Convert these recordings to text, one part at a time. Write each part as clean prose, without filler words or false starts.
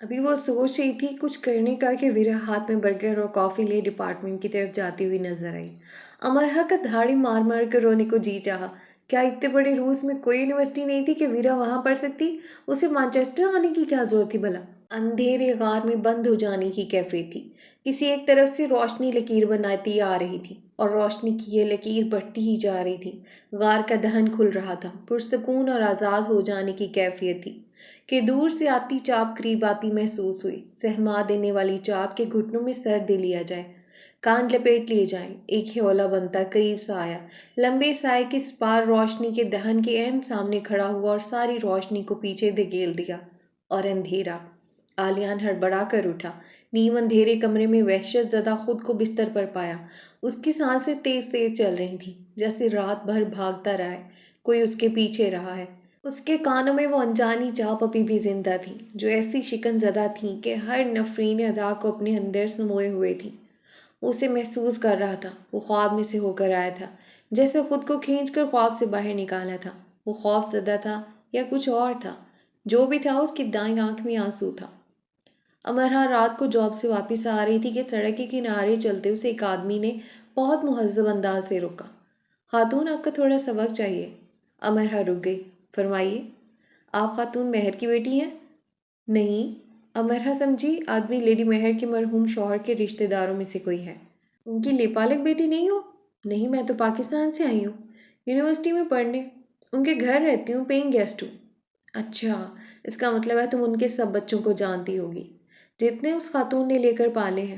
ابھی وہ سوچ رہی تھی کچھ کرنے کا کہ ویرا ہاتھ میں برگر اور کافی لے ڈپارٹمنٹ کی طرف جاتی ہوئی نظر آئی۔ امرہا کا دھاڑی مار مار کر رونے کو جی چاہا۔ کیا اتنے بڑے روس میں کوئی یونیورسٹی نہیں تھی کہ ویرا وہاں پڑھ سکتی؟ اسے مانچسٹر آنے کی کیا ضرورت تھی بھلا؟ اندھیرے غار میں بند ہو جانے کی کیفیت تھی۔ کسی ایک طرف سے روشنی لکیر بناتی آ رہی تھی اور روشنی کی یہ لکیر بڑھتی ہی جا رہی تھی۔ غار کا دہن کھل رہا تھا، پرسکون اور آزاد ہو جانے کی کیفیت تھی کہ دور سے آتی چاپ قریب آتی محسوس ہوئی۔ سہما دینے والی چاپ کے گھٹنوں میں سر دے لیا جائے، کان لپیٹ لیے جائیں، ایک ہیولا بنتا قریب سے آیا، لمبے سائے کے سپار روشنی کے دہن کے عین سامنے کھڑا ہوا اور ساری روشنی کو پیچھے دھکیل دیا۔ اور اندھیرا۔ آلیان ہڑبڑا کر اٹھا، نیم اندھیرے کمرے میں وحشت زدہ خود کو بستر پر پایا۔ اس کی سانسیں تیز تیز چل رہی تھیں، جیسے رات بھر بھاگتا رہا ہے، کوئی اس کے پیچھے رہا ہے۔ اس کے کانوں میں وہ انجانی چاپ ابھی بھی زندہ تھی، جو ایسی شکن زدہ تھیں کہ ہر نفرین ادا کو اپنے اندر سموئے ہوئے تھی۔ اسے محسوس کر رہا تھا وہ خواب میں سے ہو کر آیا تھا، جیسے خود کو کھینچ کر خواب سے باہر نکالا تھا۔ وہ خوف زدہ تھا یا کچھ اور تھا؟ جو بھی تھا، اس کی دائیں آنکھ میں آنسو تھا۔ امرا رات کو جاب سے واپس آ رہی تھی کہ سڑک کے کنارے چلتے اسے ایک آدمی نے بہت مہذب انداز سے روکا۔ خاتون، آپ کا تھوڑا سا وقت چاہیے۔ امرا رک گئی۔ فرمائیے۔ آپ خاتون مہر کی بیٹی ہیں؟ نہیں، امرا سمجھی آدمی لیڈی مہر کے مرحوم شوہر کے رشتہ داروں میں سے کوئی ہے۔ ان کی لیپالک بیٹی نہیں ہو؟ نہیں، میں تو پاکستان سے آئی ہوں، یونیورسٹی میں پڑھنے۔ ان کے گھر رہتی ہوں، پیئنگ گیسٹ ہوں۔ اچھا، اس کا مطلب ہے تم ان کے سب بچوں کو جانتی ہوگی، جتنے اس خاتون نے لے کر پالے ہیں۔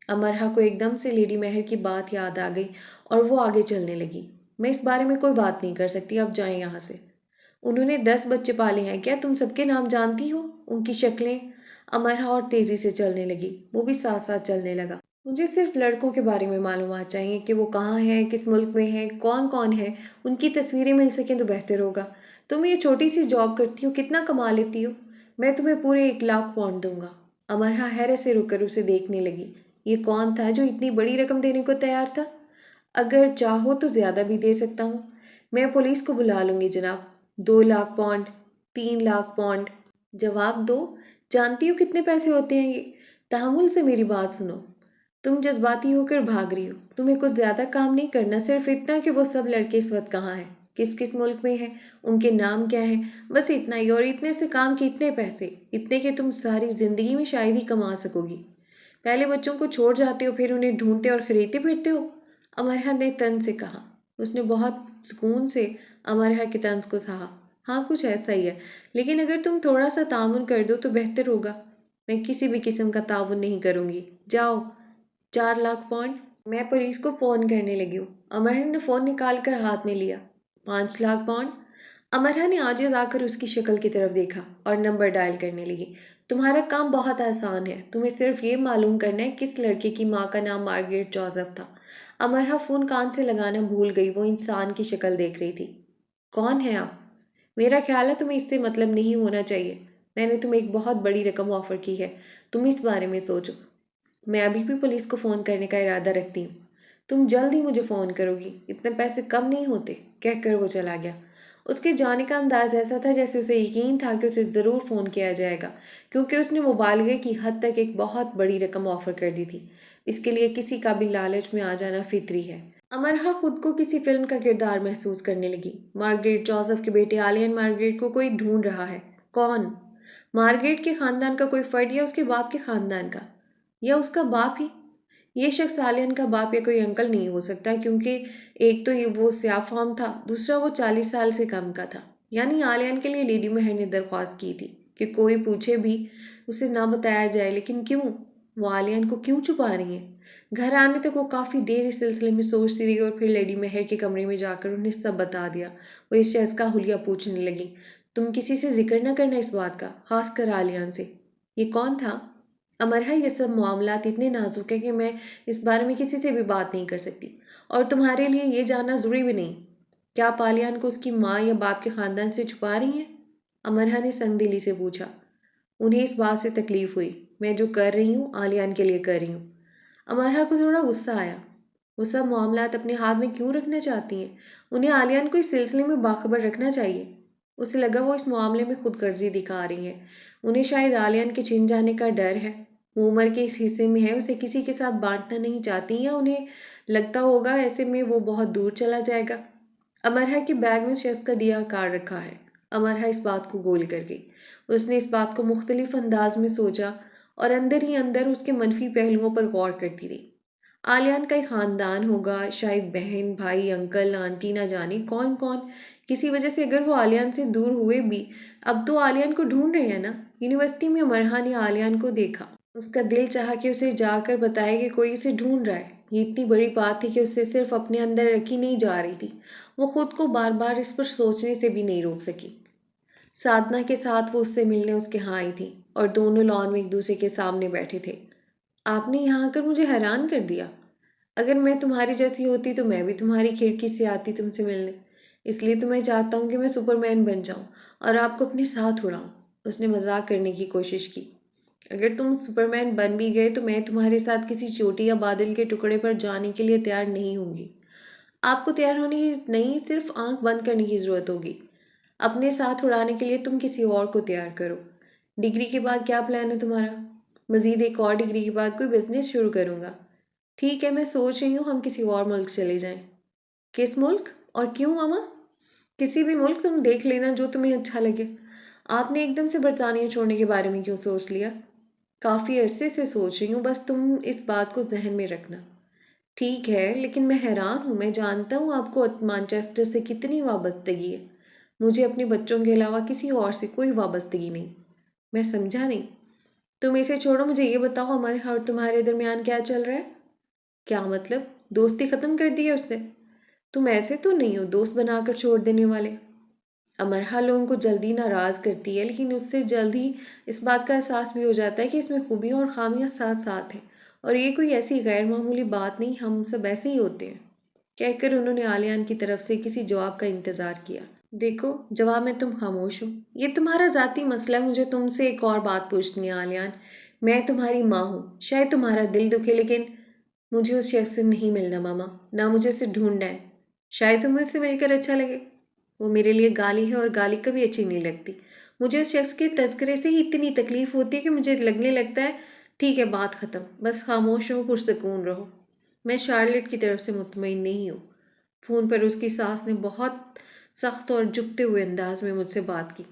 امرا کو ایک دم سے لیڈی مہر کی بات یاد آ گئی اور وہ آگے چلنے لگی۔ میں اس بارے میں کوئی بات نہیں کر سکتی، آپ جائیں یہاں سے۔ انہوں نے 10 بچے پالے ہیں، کیا تم سب کے نام جانتی ہو؟ ان کی شکلیں؟ امرا اور تیزی سے چلنے لگی، وہ بھی ساتھ ساتھ چلنے لگا۔ مجھے صرف لڑکوں کے بارے میں معلومات چاہیے کہ وہ کہاں ہیں، کس ملک میں ہیں، کون کون ہے، ان کی تصویریں مل سکیں تو بہتر ہوگا۔ تم یہ چھوٹی سی جاب کرتی ہو، کتنا کما لیتی ہو؟ میں تمہیں پورے 1 لاکھ پاؤنڈ دوں گا۔ امرا حیرت سے رک کر اسے دیکھنے لگی۔ یہ کون تھا جو اتنی بڑی رقم دینے کو تیار تھا؟ اگر چاہو تو زیادہ بھی دے سکتا ہوں۔ میں پولیس کو بلا لوں گی جناب۔ 2 لاکھ پاؤنڈ، 3 لاکھ پاؤنڈ۔ جواب دو۔ جانتی ہو کتنے پیسے ہوتے ہیں یہ؟ تحمل سے میری بات سنو۔ تم جذباتی ہو کر بھاگ رہی ہو۔ تمہیں کچھ زیادہ کام نہیں کرنا، صرف اتنا کہ وہ سب لڑکے اس وقت کہاں ہیں، کس کس ملک میں ہیں، ان کے نام کیا ہیں، بس اتنا ہی۔ اور اتنے سے کام کے اتنے پیسے، اتنے کہ تم ساری زندگی میں شاید ہی کما سکو گی۔ پہلے بچوں کو چھوڑ جاتے ہو، پھر انہیں ڈھونڈتے اور خریدتے پھرتے ہو۔ امرا نے طنز سے کہا۔ اس نے بہت سکون سے امرا کے طنز کو سہا۔ ہاں، کچھ ایسا ہی ہے، لیکن اگر تم تھوڑا سا تعاون کر دو تو بہتر ہوگا۔ میں کسی بھی قسم کا تعاون نہیں کروں گی، جاؤ۔ 4 لاکھ پاؤنڈ؟ میں پولیس کو فون کرنے لگی ہوں۔ امرا نے فون نکال کر ہاتھ میں لیا۔ 5 لاکھ پاؤنڈ؟ امرا نے عاجز آ کر اس کی شکل کی طرف دیکھا اور نمبر ڈائل کرنے لگی۔ تمہارا کام بہت آسان ہے، تمہیں صرف یہ معلوم کرنا ہے کس لڑکے کی ماں کا نام مارگریٹ جوزف تھا۔ امرا فون کان سے لگانا بھول گئی، وہ انسان کی شکل دیکھ رہی تھی۔ کون ہے آپ؟ میرا خیال ہے تمہیں اس سے مطلب نہیں ہونا چاہیے۔ میں نے تمہیں ایک بہت بڑی رقم آفر کی ہے، تم اس بارے میں سوچو۔ میں ابھی بھی پولیس کو فون کرنے کا ارادہ رکھتی ہوں۔ تم جلد ہی مجھے فون کرو گی، اتنے پیسے کم نہیں ہوتے، کہہ کر وہ چلا گیا۔ اس کے جانے کا انداز ایسا تھا جیسے اسے یقین تھا کہ اسے ضرور فون کیا جائے گا، کیونکہ اس نے مبالغے کی حد تک ایک بہت بڑی رقم آفر کر دی تھی۔ اس کے لیے کسی کا بھی لالچ میں آ جانا فطری ہے۔ امرا خود کو کسی فلم کا کردار محسوس کرنے لگی۔ مارگریٹ جوزف کے بیٹے آلین مارگریٹ کو کوئی ڈھونڈ رہا ہے۔ کون؟ مارگریٹ کے خاندان کا کوئی فرد یا اس کے باپ کے خاندان کا؟ یا اس کا باپ ہی؟ یہ شخص آلین کا باپ یا کوئی انکل نہیں ہو سکتا، کیونکہ ایک تو وہ سیاہ فام تھا، دوسرا وہ 40 سال سے کم کا تھا۔ یعنی آلین کے لیے لیڈی مہر نے درخواست کی تھی کہ کوئی پوچھے بھی اسے نہ بتایا جائے، لیکن کیوں؟ وہ آلین کو کیوں چھپا رہی ہیں؟ گھر آنے تک وہ کافی دیر اس سلسلے میں سوچتی رہی اور پھر لیڈی مہر کے کمرے میں جا کر انہیں سب بتا دیا۔ وہ اس شخص کا حلیہ پوچھنے لگی۔ تم کسی سے ذکر نہ کرنا اس بات کا، خاص کر آلین سے۔ یہ کون تھا؟ امرا، یہ سب معاملات اتنے نازک ہیں کہ میں اس بارے میں کسی سے بھی بات نہیں کر سکتی، اور تمہارے لیے یہ جاننا ضروری بھی نہیں۔ کیا آپ آلیان کو اس کی ماں یا باپ کے خاندان سے چھپا رہی ہیں؟ امرا نے سنگ دلی سے پوچھا۔ انہیں اس بات سے تکلیف ہوئی۔ میں جو کر رہی ہوں آلیان کے لیے کر رہی ہوں۔ امرا کو تھوڑا غصہ آیا۔ وہ سب معاملات اپنے ہاتھ میں کیوں رکھنا چاہتی ہیں؟ انہیں آلیان کو اس سلسلے میں باخبر رکھنا چاہیے۔ اسے لگا وہ اس معاملے میں خود غرضی دکھا رہی ہیں۔ انہیں شاید عالیان کے چھن جانے کا ڈر ہے، وہ عمر کے اس حصے میں ہے، اسے کسی کے ساتھ بانٹنا نہیں چاہتی، یا انہیں لگتا ہوگا ایسے میں وہ بہت دور چلا جائے گا۔ امرہ کے بیگ میں شخص کا دیا کار رکھا ہے۔ امرہ اس بات کو گول کر گئی۔ اس نے اس بات کو مختلف انداز میں سوچا اور اندر ہی اندر اس کے منفی پہلوؤں پر غور کرتی رہی۔ عالیان کا ایک خاندان ہوگا، شاید بہن، بھائی، انکل، آنٹی، نہ جانے کون کون۔ کسی وجہ سے اگر وہ عالیان سے دور ہوئے بھی، اب تو عالیان کو ڈھونڈ رہے ہیں نا۔ یونیورسٹی میں امرہ نے عالیان کو دیکھا۔ اس کا دل چاہا کہ اسے جا کر بتائے کہ کوئی اسے ڈھونڈ رہا ہے۔ یہ اتنی بڑی بات تھی کہ اسے صرف اپنے اندر رکھی نہیں جا رہی تھی، وہ خود کو بار بار اس پر سوچنے سے بھی نہیں روک سکی۔ سادھنا کے ساتھ وہ اس سے ملنے اس کے ہاں آئی تھی اور دونوں لان میں ایک دوسرے کے سامنے بیٹھے تھے۔ آپ نے یہاں آ کر مجھے حیران کر دیا۔ اگر میں تمہاری جیسی ہوتی تو میں بھی تمہاری کھڑکی سے آتی تم سے ملنے، اس لیے تو میں چاہتا ہوں کہ میں سپر مین بن جاؤں اور آپ کو اپنے ساتھ اڑاؤں۔ اس نے مذاق کرنے کی کوشش کی۔ اگر تم سپر مین بن بھی گئے تو میں تمہارے ساتھ کسی چوٹی یا بادل کے ٹکڑے پر جانے کے لیے تیار نہیں ہوں گی۔ آپ کو تیار ہونے کی نہیں، صرف آنکھ بند کرنے کی ضرورت ہوگی۔ اپنے ساتھ اڑانے کے لیے تم کسی اور کو تیار کرو۔ ڈگری کے بعد کیا پلان ہے تمہارا؟ مزید ایک اور ڈگری کے بعد کوئی بزنس شروع کروں گا۔ ٹھیک ہے، میں سوچ رہی ہوں ہم کسی اور ملک چلے جائیں۔ کس ملک اور کیوں ماما؟ کسی بھی ملک تم دیکھ لینا جو تمہیں اچھا لگے۔ آپ نے ایک دم سے برطانیہ چھوڑنے کے بارے میں کیوں سوچ لیا؟ کافی عرصے سے سوچ رہی ہوں، بس تم اس بات کو ذہن میں رکھنا۔ ٹھیک ہے، لیکن میں حیران ہوں، میں جانتا ہوں آپ کو مانچسٹر سے کتنی وابستگی ہے۔ مجھے اپنے بچوں کے علاوہ کسی اور سے کوئی وابستگی نہیں۔ میں سمجھا نہیں۔ تم اسے چھوڑو، مجھے یہ بتاؤ ہمارے اور تمہارے درمیان کیا چل رہا ہے؟ کیا مطلب؟ دوستی ختم کر دی ہے اس نے؟ تم ایسے تو نہیں ہو دوست بنا کر چھوڑ دینے والے۔ امرہ لوگوں کو جلدی ناراض کرتی ہے، لیکن اس سے جلد ہی اس بات کا احساس بھی ہو جاتا ہے کہ اس میں خوبیاں اور خامیاں ساتھ ساتھ ہیں، اور یہ کوئی ایسی غیر معمولی بات نہیں، ہم سب ایسے ہی ہوتے ہیں۔ کہہ کر انہوں نے عالیان کی طرف سے کسی جواب کا انتظار کیا۔ دیکھو، جواب میں تم خاموش ہو۔ یہ تمہارا ذاتی مسئلہ ہے، مجھے تم سے ایک اور بات پوچھنی ہے عالیان۔ میں تمہاری ماں ہوں، شاید تمہارا دل دکھے، لیکن مجھے اس شخص سے نہیں ملنا ماما، نہ مجھے اسے ڈھونڈنا ہے۔ شاید تمہیں اس سے مل کر اچھا لگے۔ وہ میرے لیے گالی ہے اور گالی کبھی اچھی نہیں لگتی۔ مجھے اس شخص کے تذکرے سے ہی اتنی تکلیف ہوتی ہے کہ مجھے لگنے لگتا ہے ٹھیک ہے بات ختم، بس خاموش رہو، پرسکون رہو۔ میں شارلٹ کی طرف سے مطمئن نہیں ہوں۔ فون پر اس کی ساس نے بہت سخت اور جھکتے ہوئے انداز میں مجھ سے بات کی۔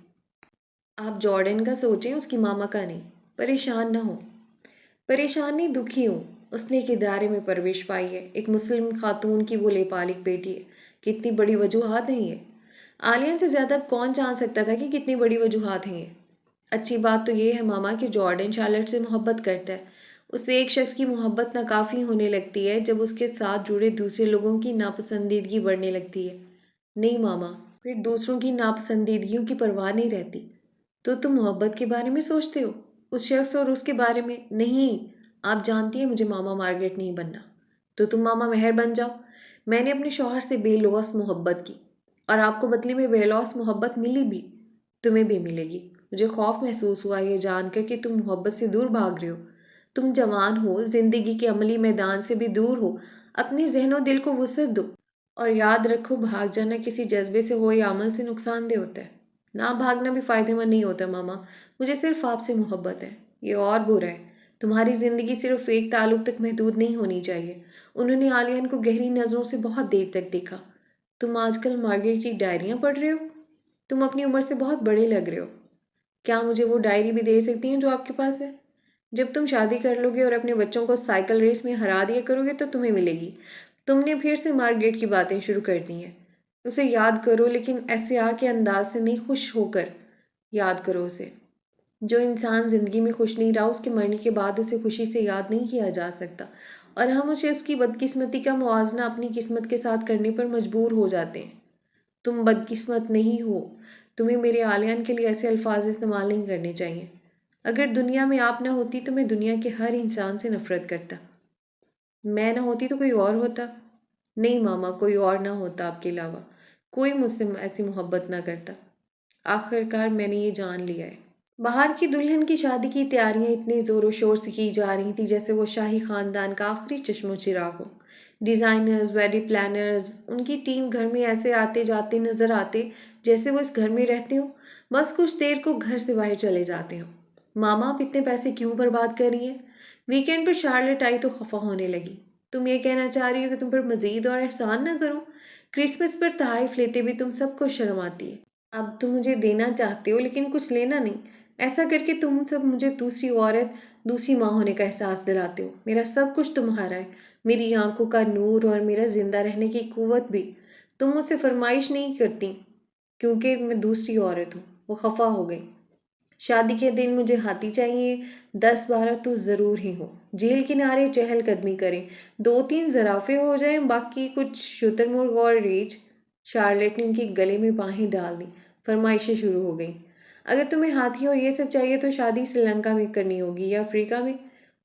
آپ جارڈن کا سوچیں، اس کی ماما کا نہیں۔ پریشان نہ ہو۔ پریشان نہیں، دکھی ہوں۔ اس نے ایک ادارے میں پرورش پائی ہے، ایک مسلم خاتون کی وہ لیپالک بیٹی ہے۔ کتنی بڑی وجوہات ہیں یہ۔ عالیان سے زیادہ اب کون جان سکتا تھا کہ کتنی بڑی وجوہات ہیں یہ۔ اچھی بات تو یہ ہے ماما کہ جارڈن شارلٹ سے محبت کرتا ہے۔ اسے ایک شخص کی محبت ناکافی ہونے لگتی ہے جب اس کے ساتھ جڑے دوسرے لوگوں کی ناپسندیدگی بڑھنے لگتی ہے۔ نہیں ماما، پھر دوسروں کی ناپسندیدگیوں کی پرواہ نہیں رہتی۔ تو تم محبت کے بارے میں سوچتے ہو، اس شخص اور اس کے بارے میں نہیں؟ آپ جانتی ہیں مجھے ماما مارگریٹ نہیں بننا۔ تو تم ماما مہر بن جاؤ۔ میں نے اپنے شوہر سے بے لوث محبت کی، اور آپ کو بدلے میں بے لوث محبت ملی بھی، تمہیں بھی ملے گی۔ مجھے خوف محسوس ہوا یہ جان کر کہ تم محبت سے دور بھاگ رہے ہو۔ تم جوان ہو، زندگی کے عملی میدان سے بھی دور ہو، اپنے ذہن و دل کو وسعت دو، اور یاد رکھو بھاگ جانا کسی جذبے سے ہو یا عمل سے نقصان دہ ہوتا ہے۔ نہ بھاگنا بھی فائدہ مند نہیں ہوتا ماما، مجھے صرف آپ سے محبت ہے، یہ اور برا ہے۔ تمہاری زندگی صرف ایک تعلق تک محدود نہیں ہونی چاہیے۔ انہوں نے عالیان کو گہری نظروں سے بہت دیر تک دیکھا۔ تم آج کل مارگریٹ کی ڈائریاں پڑھ رہے ہو؟ تم اپنی عمر سے بہت بڑے لگ رہے ہو۔ کیا مجھے وہ ڈائری بھی دے سکتی ہیں جو آپ کے پاس ہے؟ جب تم شادی کر لو گے اور اپنے بچوں کو سائیکل ریس میں ہرا دیا کرو گے تو تمہیں ملے گی۔ تم نے پھر سے مارگریٹ کی باتیں شروع کر دی ہیں۔ اسے یاد کرو، لیکن ایسے کے انداز سے نہیں، خوش ہو کر یاد کرو اسے۔ جو انسان زندگی میں خوش نہیں رہا، اس کے مرنے کے بعد اسے خوشی سے یاد نہیں کیا جا سکتا، اور ہم اسے اس کی بدقسمتی کا موازنہ اپنی قسمت کے ساتھ کرنے پر مجبور ہو جاتے ہیں۔ تم بدقسمت نہیں ہو، تمہیں میرے عالیان کے لیے ایسے الفاظ استعمال نہیں کرنے چاہیے۔ اگر دنیا میں آپ نہ ہوتی تو میں دنیا کے ہر انسان سے نفرت کرتا۔ میں نہ ہوتی تو کوئی اور ہوتا؟ نہیں ماما، کوئی اور نہ ہوتا آپ کے علاوہ، کوئی مجھ سے ایسی محبت نہ کرتا۔ آخر کار میں نے یہ جان لیا ہے۔ باہر کی دلہن کی شادی کی تیاریاں اتنے زور و شور سے کی جا رہی تھیں جیسے وہ شاہی خاندان کا آخری چشم و چراغ ہو۔ ڈیزائنرز، ویڈنگ پلانرز، ان کی ٹیم گھر میں ایسے آتے جاتے نظر آتے جیسے وہ اس گھر میں رہتے ہوں، بس کچھ دیر کو گھر سے باہر چلے جاتے ہوں۔ ماما آپ اتنے پیسے کیوں برباد کر رہی ہیں؟ ویکینڈ پر شارلٹ آئی تو خفا ہونے لگی۔ تم یہ کہنا چاہ رہی ہو کہ تم پر مزید اور احسان نہ کروں؟ کرسمس پر تحائف لیتے بھی تم سب کو شرم آتی ہے۔ اب تم مجھے دینا چاہتے ہو لیکن کچھ لینا نہیں۔ ایسا کر کے تم سب مجھے دوسری عورت، دوسری ماں ہونے کا احساس دلاتے ہو۔ میرا سب کچھ تمہارا ہے، میری آنکھوں کا نور اور میرا زندہ رہنے کی قوت بھی۔ تم مجھ سے فرمائش نہیں کرتی کیونکہ میں دوسری عورت ہوں۔ وہ خفا ہو گئی۔ شادی کے دن مجھے ہاتھی چاہیے، 10-12 تو ضرور ہی ہو، جھیل کنارے چہل قدمی کریں، 2-3 زرافے ہو جائیں، باقی کچھ شتر مرغ اور ریچھ۔ شارلٹ نے ان کی گلے میں باہیں ڈال دیں۔ فرمائشیں شروع ہو گئیں۔ اگر تمہیں ہاتھی اور یہ سب چاہیے تو شادی سری لنکا میں کرنی ہوگی یا افریقہ میں۔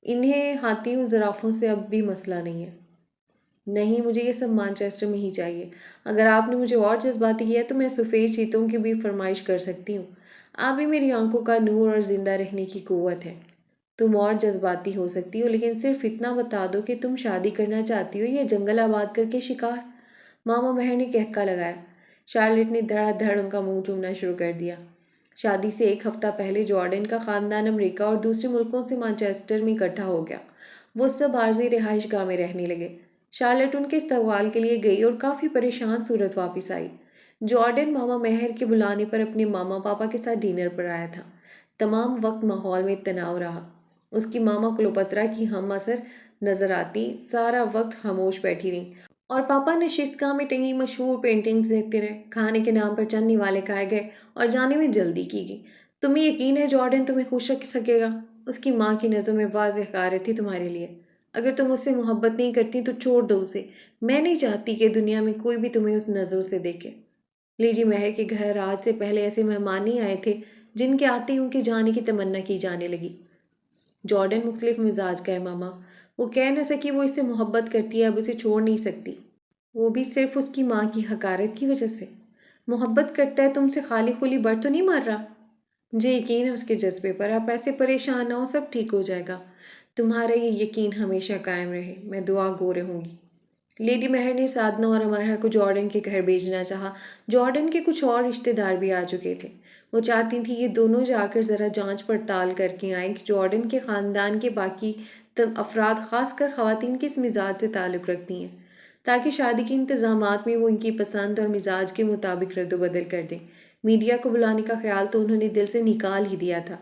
انہیں ہاتھیوں زرافوں سے اب بھی مسئلہ نہیں ہے۔ نہیں، مجھے یہ سب مانچسٹر میں ہی چاہیے۔ اگر آپ نے مجھے اور جذباتی کیا تو میں سفید چیتوں کی بھی فرمائش کر سکتی ہوں۔ آپ بھی میری آنکھوں کا نور اور زندہ رہنے کی قوت ہے۔ تم اور جذباتی ہو سکتی ہو لیکن صرف اتنا بتا دو کہ تم شادی کرنا چاہتی ہو یا جنگل آباد کر کے شکار۔ ماما مہر نے کہکا لگایا۔ شارلٹ نے دھڑا دھڑ ان کا منہ چومنا شروع کر دیا۔ شادی سے 1 ہفتہ پہلے جارڈن کا خاندان امریکہ اور دوسرے ملکوں سے مانچسٹر میں اکٹھا ہو گیا۔ وہ سب عارضی رہائش گاہ میں رہنے لگے۔ شارلٹ ان کے استقبال کے لیے گئی اور کافی پریشان صورت واپس آئی۔ جارڈن ماما مہر کے بلانے پر اپنے ماما پاپا کے ساتھ ڈنر پر آیا تھا۔ تمام وقت ماحول میں تناؤ رہا۔ اس کی ماما کلوپترا کی ہم اثر نظر آتی سارا وقت خاموش بیٹھی رہیں اور پاپا نشست گاہ میں ٹنگی مشہور پینٹنگز دیکھتے رہے۔ کھانے کے نام پر چند نوالے کھائے گئے اور جانے میں جلدی کی گئی۔ تمہیں یقین ہے جارڈن تمہیں خوش رکھ سکے گا؟ اس کی ماں کی نظروں میں واضح حقارت تھی تمہارے لیے۔ اگر تم اس سے محبت نہیں کرتی تو چھوڑ دو اسے۔ میں نہیں چاہتی کہ دنیا میں کوئی بھی تمہیں اس نظروں سے دیکھے۔ لیڈی مہر کے گھر آج سے پہلے ایسے مہمان نہیں آئے تھے جن کے آتے ہی ان کے جانے کی تمنا کی جانے لگی۔ جارڈن مختلف مزاج کا ہے ماما۔ وہ کہہ نہ سکی وہ اس سے محبت کرتی ہے، اب اسے چھوڑ نہیں سکتی۔ وہ بھی صرف اس کی ماں کی حقارت کی وجہ سے۔ محبت کرتا ہے، تم سے خالی خولی بر تو نہیں مار رہا؟ مجھے یقین ہے اس کے جذبے پر۔ آپ ایسے پریشان نہ ہو، سب ٹھیک ہو جائے گا۔ تمہارا یہ یقین ہمیشہ قائم رہے، میں دعا گو رہوں گی۔ لیڈی مہر نے سادنا اور امرہ کو جارڈن کے گھر بھیجنا چاہا۔ جارڈن کے کچھ اور رشتہ دار بھی آ چکے تھے۔ وہ چاہتی تھیں یہ دونوں جا کر ذرا جانچ پڑتال کر کے آئیں کہ جارڈن کے خاندان کے باقی افراد، خاص کر خواتین، کس مزاج سے تعلق رکھتی ہیں، تاکہ شادی کے انتظامات میں وہ ان کی پسند اور مزاج کے مطابق رد و بدل کر دیں۔ میڈیا کو بلانے کا خیال تو انہوں نے دل سے نکال ہی دیا تھا۔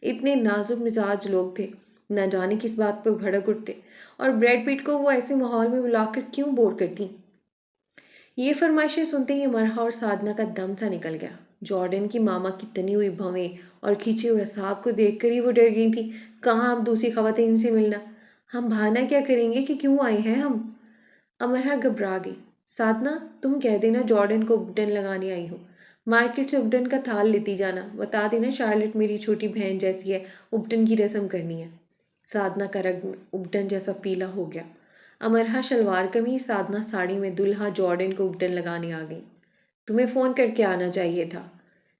اتنے نازک مزاج لوگ تھے، نہ جانے کس بات پر بھڑک اٹھتے، اور بریڈ پیٹ کو وہ ایسے ماحول میں بلا کر کیوں بور کرتی۔ یہ فرمائشیں سنتے ہی امرہ اور سادنا کا دم سا نکل گیا۔ جارڈن کی ماما کی تنی ہوئی بھویں اور کھینچے ہوئے اعصاب کو دیکھ کر ہی وہ ڈر گئی تھی۔ کہاں اب دوسری خواتین سے ملنا؟ ہم بہانہ کیا کریں گے کہ کیوں آئے ہیں ہم؟ امرہ گھبرا گئی۔ سادنا، تم کہہ دینا جارڈن کو ابٹن لگانے آئی ہو۔ مارکیٹ سے ابٹن کا تھال لیتی جانا۔ بتا دینا شارلٹ میری چھوٹی بہن جیسی ہے، ابٹن کی رسم کرنی ہے۔ سادنا کا رنگ ابٹن جیسا پیلا ہو گیا۔ امرہ شلوار قمیض، سادنا ساڑی میں دلہا جارڈن کو ابٹن لگانے آ گئی۔ تمہیں فون کر کے آنا چاہیے تھا۔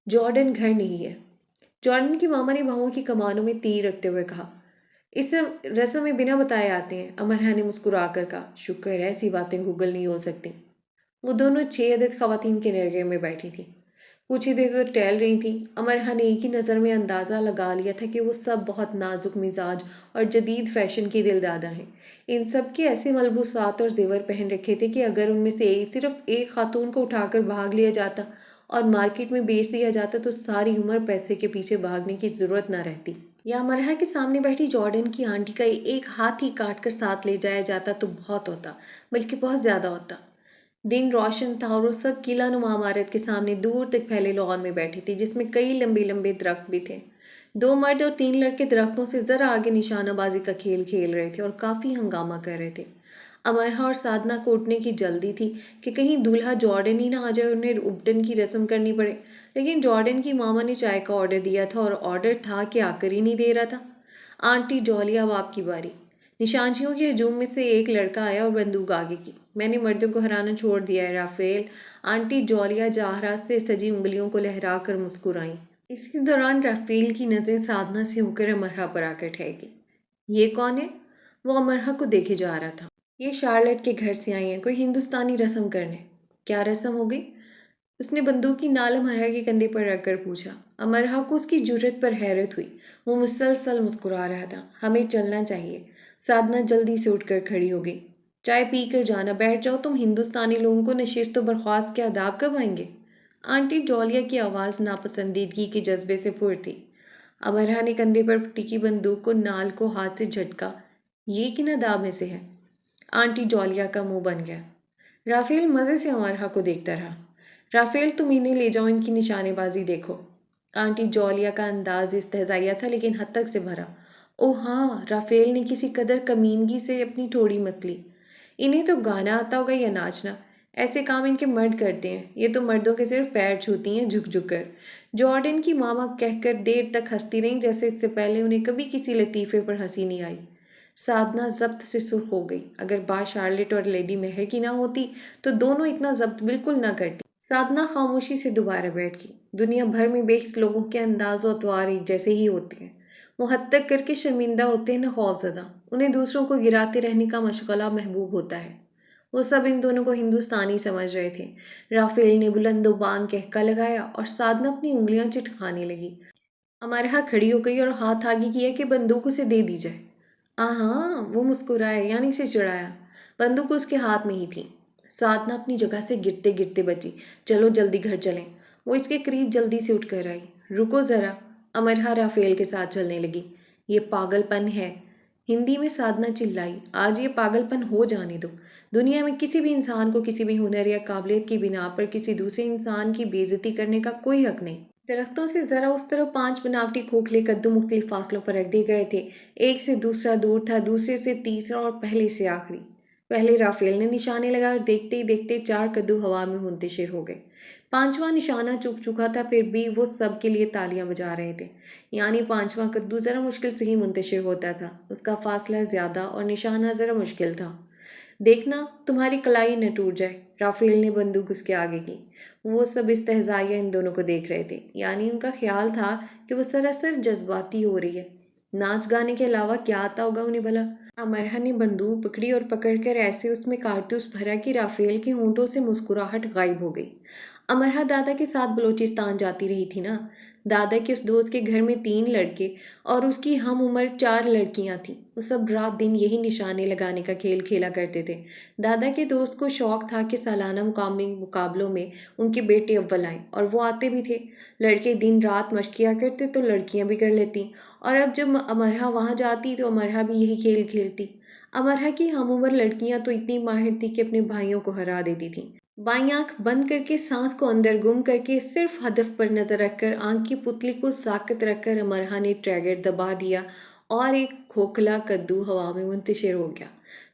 جارڈن گھر نہیں ہے۔ جارڈن کی ماما نے بہوؤں کی کمانوں میں تیر رکھتے ہوئے کہا۔ اس رسم میں بنا بتائے آتے ہیں، امرہ نے مسکرا کر کہا۔ شکر ہے ایسی باتیں گوگل نہیں ہو سکتی۔ وہ دونوں 6 عدد خواتین کے نرگے میں بیٹھی تھیں۔ کچھ ادھر ادھر ٹہل رہی تھیں۔ امرہ نے ایک ہی نظر میں اندازہ لگا لیا تھا کہ وہ سب بہت نازک مزاج اور جدید فیشن کی دل دادا ہیں۔ ان سب کے ایسے ملبوسات اور زیور پہن رکھے تھے کہ اگر ان میں سے صرف ایک خاتون کو اٹھا کر بھاگ لیا جاتا اور مارکیٹ میں بیچ دیا جاتا تو ساری عمر پیسے کے پیچھے بھاگنے کی ضرورت نہ رہتی۔ یا امرہ کے سامنے بیٹھی جارڈن کی آنٹی کا ایک ہاتھ ہی کاٹ کر ساتھ لے جایا جاتا تو بہت ہوتا، بلکہ بہت زیادہ ہوتا۔ دن روشن تھا اور وہ سب قلعہ نما عمارت کے سامنے دور تک پھیلے لان میں بیٹھی تھی، جس میں کئی لمبے لمبے درخت بھی تھے۔ 2 مرد اور 3 لڑکے درختوں سے ذرا آگے نشانہ بازی کا کھیل کھیل رہے تھے اور کافی ہنگامہ کر رہے تھے۔ امرہ اور سادنا کو اٹھنے کی جلدی تھی کہ کہیں دولہا جارڈن ہی نہ آ جائے اور انہیں ابٹن کی رسم کرنی پڑے، لیکن جارڈن کی ماما نے چائے کا آرڈر دیا تھا اور آرڈر تھا کہ آ کر ہی نہیں دے رہا تھا۔ آنٹی جولیا، اب آپ کی باری۔ نشانچیوں کے ہجوم میں سے ایک لڑکا آیا اور بندوق آگے کی۔ میں نے مردوں کو ہرانا چھوڑ دیا ہے رافیل۔ آنٹی جولیا جواہرات سے سجی انگلیوں کو لہرا کر مسکرائیں۔ اسی دوران رافیل کی نظریں سادنا سے ہو کر امرہ پر آ کر ٹھہر گئی۔ یہ کون ہے؟ وہ امرہ کو دیکھے جا رہا تھا۔ یہ شارلٹ کے گھر سے آئی ہیں کوئی ہندوستانی رسم کرنے۔ کیا رسم ہو گئی؟ اس نے بندوق کی نال امرہ کے کندھے پر رکھ کر پوچھا۔ امرہ کو اس کی جرت پر حیرت ہوئی۔ وہ مسلسل مسکرا رہا تھا۔ ہمیں چلنا چاہیے۔ سادھنا جلدی سے اٹھ کر کھڑی ہو گئی۔ چائے پی کر جانا، بیٹھ جاؤ، تم ہندوستانی لوگوں کو نشست و برخاست کے آداب کب آئیں گے؟ آنٹی جولیا کی آواز ناپسندیدگی کے جذبے سے پر تھی۔ امرہ نے کندھے پر ٹکی بندوق کو نال کو ہاتھ سے جھٹکا۔ یہ کن آداب میں سے ہے؟ آنٹی جولیا کا منہ بن گیا۔ رافیل مزے سے امرہ کو دیکھتا رہا۔ رافیل تم انہیں لے جاؤ، ان کی نشانے بازی دیکھو۔ آنٹی جولیا کا انداز استہزائیہ تھا لیکن حد تک سے بھرا۔ اوہ ہاں، رافیل نے کسی قدر کمینگی سے اپنی ٹھوڑی مسلی۔ انہیں تو گانا آتا ہوگا یا ناچنا۔ ایسے کام ان کے مرد کرتے ہیں، یہ تو مردوں کے صرف پیر چھوتی ہیں جھک جھک کر۔ جارڈن کی ماما کہہ کر دیر تک ہنستی رہیں جیسے اس سے پہلے انہیں کبھی کسی لطیفے پر ہنسی نہیں آئی۔ سادھنا ضبط سے سرخ ہو گئی۔ اگر بات شارلٹ اور لیڈی مہر کی نہ ہوتی تو دونوں اتنا ضبط بالکل نہ کرتی۔ سادھنا خاموشی سے دوبارہ بیٹھ گئی۔ دنیا بھر میں بے حس لوگوں کے انداز و اطوار ایک جیسے ہی ہوتے ہیں۔ وہ حد تک کر کے شرمندہ ہوتے ہیں نہ خوف زدہ۔ انہیں دوسروں کو گراتے رہنے کا مشغلہ محبوب ہوتا ہے۔ وہ سب ان دونوں کو ہندوستانی سمجھ رہے تھے۔ رافیل نے بلند و بانگ کہکا لگایا اور سادھنا اپنی انگلیاں چٹکانے لگی۔ امرہ کھڑی ہو گئی اور ہاتھ آگے کیا کہ بندوق اسے دے دی جائے۔ ہاں، وہ مسکرائے، یعنی اسے چڑھایا۔ بندوق اس کے ہاتھ میں ہی تھی۔ سادھنا اپنی جگہ سے گرتے گرتے بچی۔ چلو جلدی گھر چلیں۔ وہ اس کے قریب جلدی سے اٹھ کر آئی۔ رکو ذرا۔ امرہ رافیل کے ساتھ چلنے لگی۔ یہ پاگل پن ہے، ہندی میں سادھنا چلائی۔ آج یہ پاگل پن ہو جانے دو۔ دنیا میں کسی بھی انسان کو کسی بھی ہنر یا قابلیت کی بنا پر کسی دوسرے انسان کی بے عزتی کرنے کا کوئی حق نہیں۔ درختوں سے ذرا اس طرف 5 بناوٹی کھوکھلے کدو مختلف فاصلوں پر رکھ دیے گئے تھے۔ ایک سے دوسرا دور تھا، دوسرے سے تیسرا اور پہلے سے آخری۔ پہلے رافیل نے نشانے لگا اور دیکھتے ہی دیکھتے 4 کدو ہوا میں منتشر ہو گئے۔ 5واں نشانہ چک چکا تھا، پھر بھی وہ سب کے لیے تالیاں بجا رہے تھے۔ یعنی 5واں کدو ذرا مشکل سے ہی منتشر ہوتا تھا، اس کا فاصلہ زیادہ اور نشانہ ذرا مشکل تھا۔ دیکھنا تمہاری کلائی نہ ٹوٹ جائے۔ رافیل نے بندوق اس کے آگے کی۔ وہ سب استہزائیہ ان دونوں کو دیکھ رہے تھے، یعنی ان کا خیال تھا کہ وہ سراسر جذباتی ہو رہی ہے۔ ناچ گانے کے علاوہ کیا آتا ہوگا انہیں بھلا؟ امرہ نے بندوق پکڑی اور پکڑ کر ایسے اس میں کارتوس بھرا کہ رافیل کے ہونٹوں سے مسکراہٹ غائب ہو گئی۔ امرہ دادا کے ساتھ بلوچستان جاتی رہی تھی نا۔ دادا کے اس دوست کے گھر میں 3 لڑکے اور اس کی ہم عمر 4 لڑکیاں تھیں۔ وہ سب رات دن یہی نشانے لگانے کا کھیل کھیلا کرتے تھے۔ دادا کے دوست کو شوق تھا کہ سالانہ مقامی مقابلوں میں ان کے بیٹے اول آئیں، اور وہ آتے بھی تھے۔ لڑکے دن رات مشق کیا کرتے تو لڑکیاں بھی کر لیتیں، اور اب جب امرہ وہاں جاتی تو امرہ بھی یہی کھیل کھیلتی۔ امرہ کی ہم عمر لڑکیاں تو اتنی ماہر تھیں کہ اپنے بھائیوں کو ہرا دیتی تھیں۔ بائیں آنکھ بند کر کے سانس کو اندر گم کر کے صرف ہدف پر نظر رکھ کر آنکھ کی پتلی کو ساکت رکھ کر امرہ نے ٹریگر دبا دیا اور ایک کھوکھلا کدو ہوا میں منتشر ہو گیا۔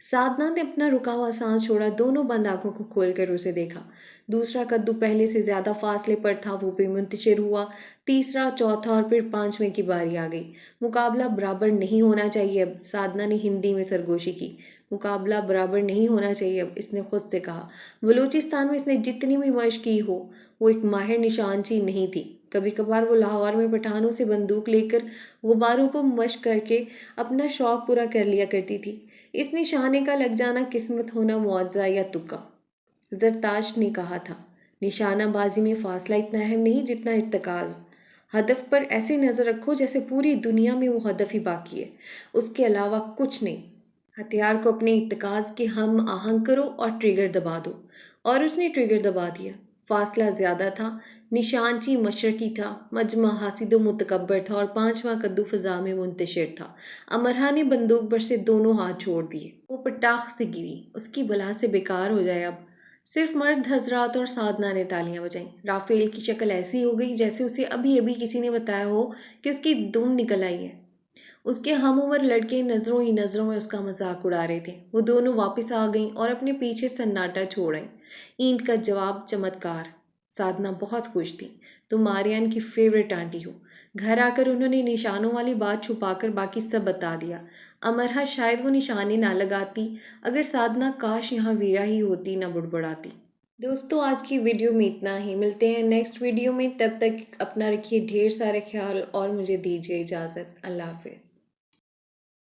سادھنا نے اپنا رکا ہوا سانس چھوڑا، دونوں بند آنکھوں کو کھول کر اسے دیکھا۔ دوسرا کدو پہلے سے زیادہ فاصلے پر تھا، وہ بھی منتشر ہوا۔ تیسرا، چوتھا اور پھر 5ویں کی باری آ گئی۔ مقابلہ برابر نہیں ہونا چاہیے اب، سادھنا نے ہندی میں سرگوشی کی۔ مقابلہ برابر نہیں ہونا چاہیے اب، اس نے خود سے کہا۔ بلوچستان میں اس نے جتنی بھی مشق کی ہو، وہ ایک ماہر نشانچی نہیں تھی۔ کبھی کبھار وہ لاہور میں پٹھانوں سے بندوق لے کر غباروں کو مشق کر کے اپنا شوق پورا کر لیا کرتی تھی۔ اس نشانے کا لگ جانا قسمت ہونا معجزہ یا تکا۔ زرتاشت نے کہا تھا، نشانہ بازی میں فاصلہ اتنا اہم نہیں جتنا ارتکاز۔ ہدف پر ایسے نظر رکھو جیسے پوری دنیا میں وہ ہدف ہی باقی ہے، اس کے علاوہ کچھ نہیں۔ ہتھیار کو اپنے ارتکاز کے ہم آہنگ کرو اور ٹریگر دبا دو۔ اور اس نے ٹریگر دبا دیا۔ فاصلہ زیادہ تھا، نشانچی مشرقی تھا، مجمع حاسد و متکبر تھا اور 5واں کدو فضا میں منتشر تھا۔ امرہ نے بندوق بر سے دونوں ہاتھ چھوڑ دیے۔ وہ پٹاخ سے گری۔ اس کی بلا سے بیکار ہو جائے اب۔ صرف مرد حضرات اور سادھنا نے تالیاں بجائیں۔ رافیل کی شکل ایسی ہو گئی جیسے اسے ابھی ابھی کسی نے بتایا ہو کہ اس کی دم نکل آئی ہے۔ اس کے ہم عمر لڑکے نظروں ہی نظروں میں اس کا مذاق اڑا رہے تھے۔ وہ دونوں واپس آ گئیں اور اپنے پیچھے سناٹا چھوڑ آئیں۔ اینٹ کا جواب چمتکار۔ سادھنا بہت خوش تھی۔ تم آریان کی فیورٹ آنٹی ہو۔ گھر آ کر انہوں نے نشانوں والی بات چھپا کر باقی سب بتا دیا۔ امرہ شاید وہ نشانے نہ لگاتی اگر سادھنا کاش یہاں ویرا ہی ہوتی نہ بڑبڑاتی۔ دوستو، آج کی ویڈیو میں اتنا ہی، ملتے ہیں نیکسٹ ویڈیو میں، تب تک اپنا رکھیے ڈھیر سارے خیال اور مجھے دیجیے اجازت۔ اللہ حافظ۔